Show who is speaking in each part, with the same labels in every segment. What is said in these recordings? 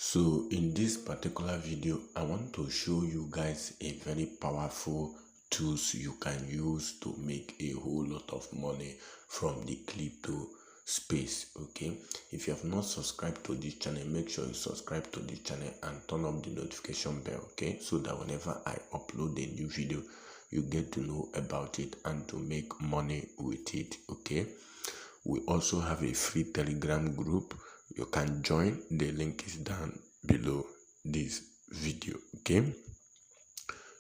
Speaker 1: So in this particular video, I want to show you guys a very powerful tools you can use to make a whole lot of money from the crypto space. Okay, if you have not subscribed to this channel, make sure you subscribe to this channel and turn on the notification bell, okay, so that whenever I upload a new video, you get to know about it and to make money with it. Okay, we also have a free Telegram group. You can join. The link is down below this video. Okay,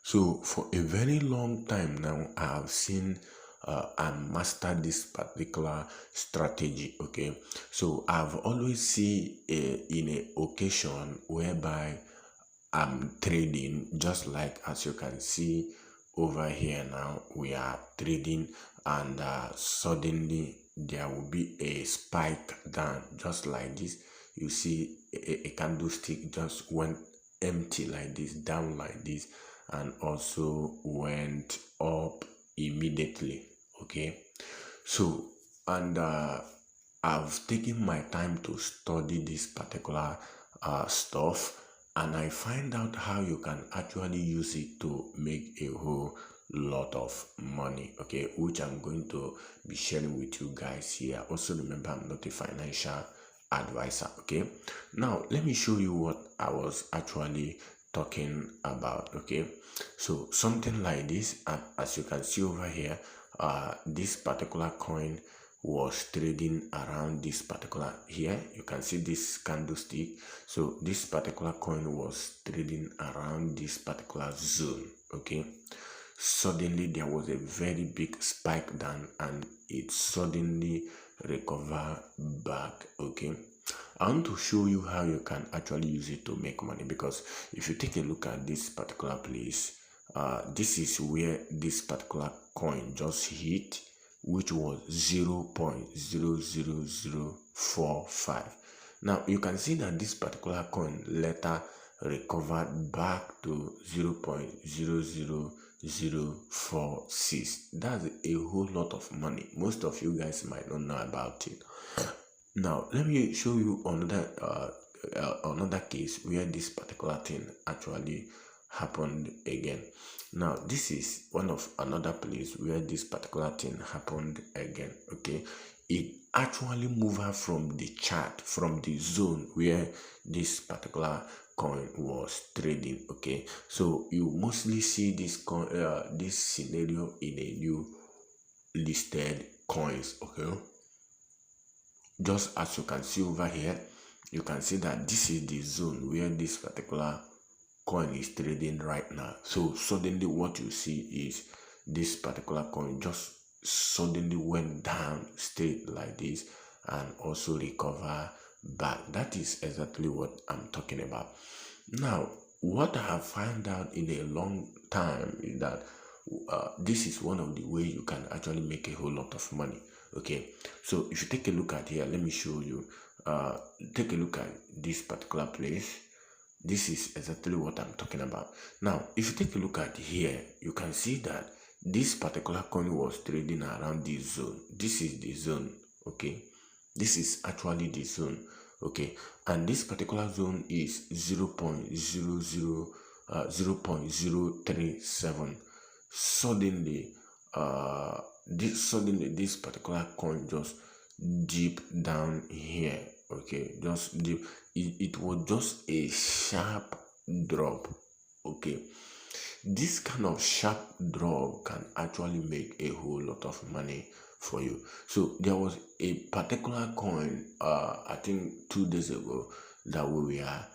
Speaker 1: so for a very long time now, I have seen and mastered this particular strategy. Okay, so I've always seen in a occasion whereby I'm trading, just like as you can see over here now, we are trading, and suddenly there will be a spike down, just like this. You see a candlestick just went empty like this, down like this, and also went up immediately. Okay, so and I've taken my time to study this particular stuff, and I find out how you can actually use it to make a whole lot of money, okay, which I'm going to be sharing with you guys here. Also remember, I'm not a financial advisor. Okay, now let me show you what I was actually talking about. Okay, so something like this, and as you can see over here, this particular coin was trading around this particular, here you can see this candlestick. So this particular coin was trading around this particular zone. Okay, suddenly there was a very big spike down, and it suddenly recovered back. Okay, I want to show you how you can actually use it to make money, because if you take a look at this particular place, this is where this particular coin just hit, which was 0.00045. Now you can see that this particular coin later recovered back to 0.00046. That's a whole lot of money. Most of you guys might not know about it. Now let me show you another case where this particular thing actually happened again. Now this is one of another place where this particular thing happened again. Okay, it actually moved her from the chart, from the zone where this particular coin was trading. Okay, so you mostly see this this scenario in a new listed coins. Okay, just as you can see over here, you can see that this is the zone where this particular coin is trading right now. So suddenly what you see is this particular coin just suddenly went down straight like this and also recover back. That is exactly what I'm talking about. Now what I have found out in a long time is that this is one of the ways you can actually make a whole lot of money. Okay, so if you take a look at here, let me show you. Take a look at this particular place. This is exactly what I'm talking about. Now if you take a look at here, you can see that this particular coin was trading around this zone. This is the zone. Okay, this is actually the zone. Okay, and this particular zone is 0.037. Suddenly this particular coin just dipped down here. Okay, just dip. It was just a sharp drop. Okay, this kind of sharp drop can actually make a whole lot of money for you. So there was a particular coin, I think 2 days ago, that we were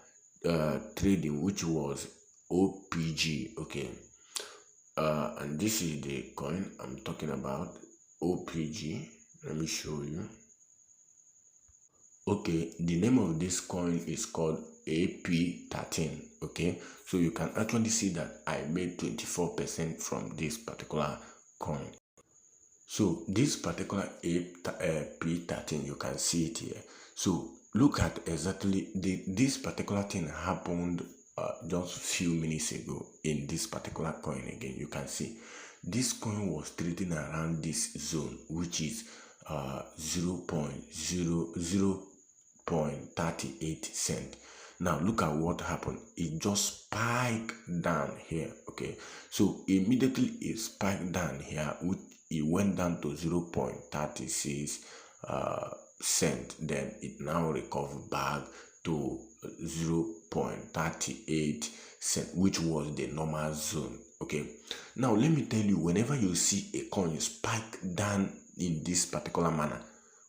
Speaker 1: trading, which was OPG. Okay, and this is the coin I'm talking about, OPG. Let me show you. Okay, the name of this coin is called AP13. Okay, so you can actually see that I made 24% from this particular coin. So this particular AP13, you can see it here. So look at exactly this particular thing happened just a few minutes ago in this particular coin. Again, you can see this coin was trading around this zone, which is 0.38 cent. Now look at what happened. It just spiked down here. Okay, so immediately it spiked down here, which it went down to 0.36 cent. Then it now recovered back to 0.38 cent, which was the normal zone. Okay, now let me tell you, whenever you see a coin spike down in this particular manner,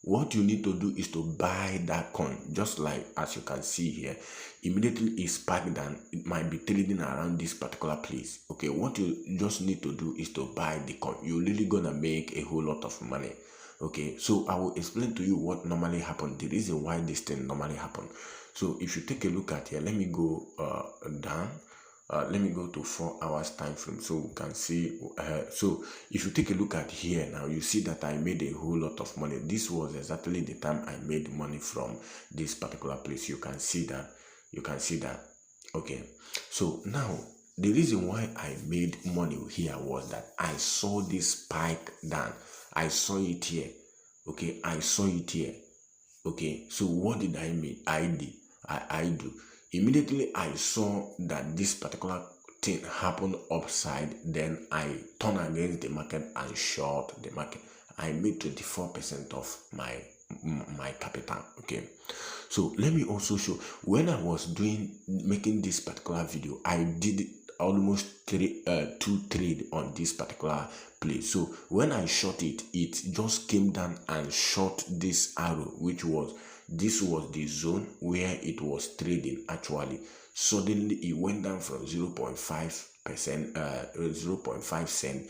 Speaker 1: what you need to do is to buy that coin. Just like as you can see here, immediately it spiked down, it might be trading around this particular place. Okay, what you just need to do is to buy the coin. You're really gonna make a whole lot of money. Okay, so I will explain to you what normally happens, the reason why this thing normally happen. So if you take a look at here, let me go down. Let me go to 4 hours time frame so we can see. So if you take a look at here now, you see that I made a whole lot of money. This was exactly the time I made money from this particular place. You can see that. Okay, so now the reason why I made money here was that I saw this spike down. I saw it here. Okay, I saw it here. Okay, so what did I make? I do. Immediately I saw that this particular thing happened upside, then I turned against the market and short the market. I made 24% of my capital. Okay, so let me also show, when I was making this particular video, I did almost 2 trade on this particular place. So when I short it, it just came down and short this arrow, which was, this was the zone where it was trading. Actually, suddenly it went down from 0.5 cent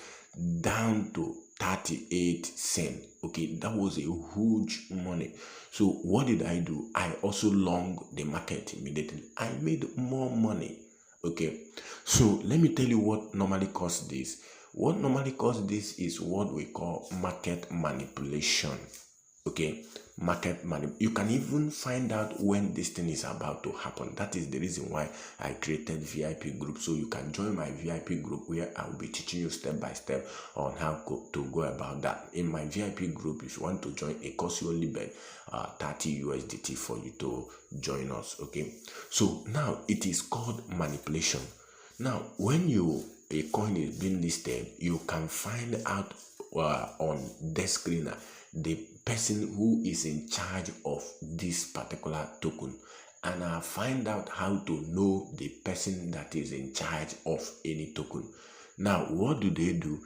Speaker 1: down to 38 cent. Okay, that was a huge money. So what did I do? I also long the market immediately. I made more money. Okay, so let me tell you what normally causes this. What normally causes this is what we call market manipulation. Okay, you can even find out when this thing is about to happen. That is the reason why I created VIP group, so you can join my VIP group where I will be teaching you step by step on how to go about that. In my VIP group, if you want to join, it costs you only 30 USDT for you to join us. Okay, so now it is called manipulation. Now when a coin is being listed, you can find out on the screener the person who is in charge of this particular token, and I find out how to know the person that is in charge of any token. Now what do?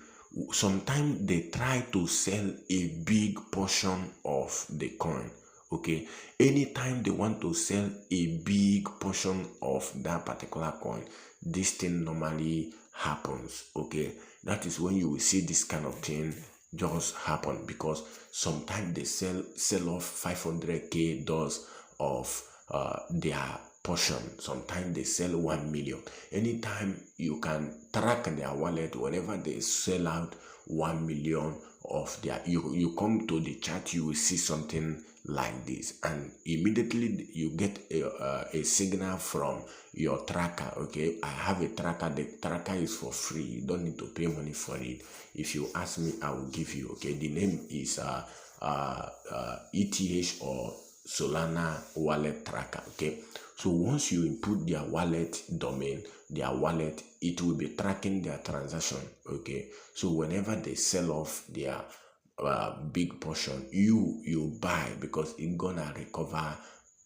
Speaker 1: Sometimes they try to sell a big portion of the coin. Okay, anytime they want to sell a big portion of that particular coin, this thing normally happens. Okay, that is when you will see this kind of thing just happen, because sometimes they sell off $500K of their portion. Sometimes they sell 1 million. Anytime you can track their wallet, whenever they sell out 1 million of their, you come to the chart, you will see something like this, and immediately you get a signal from your tracker. Okay, I have a tracker. The tracker is for free. You don't need to pay money for it. If you ask me, I will give you. Okay, the name is ETH or Solana wallet tracker. Okay, so once you input their wallet domain, their wallet, it will be tracking their transaction. Okay, so whenever they sell off their big portion, you buy, because it's gonna recover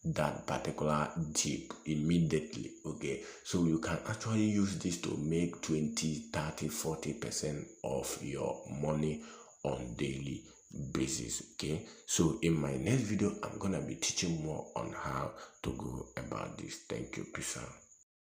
Speaker 1: that particular dip immediately. Okay, so you can actually use this to make 20, 30, 40% of your money on daily basis. Okay, so in my next video, I'm gonna be teaching more on how to go about this. Thank you. Peace out.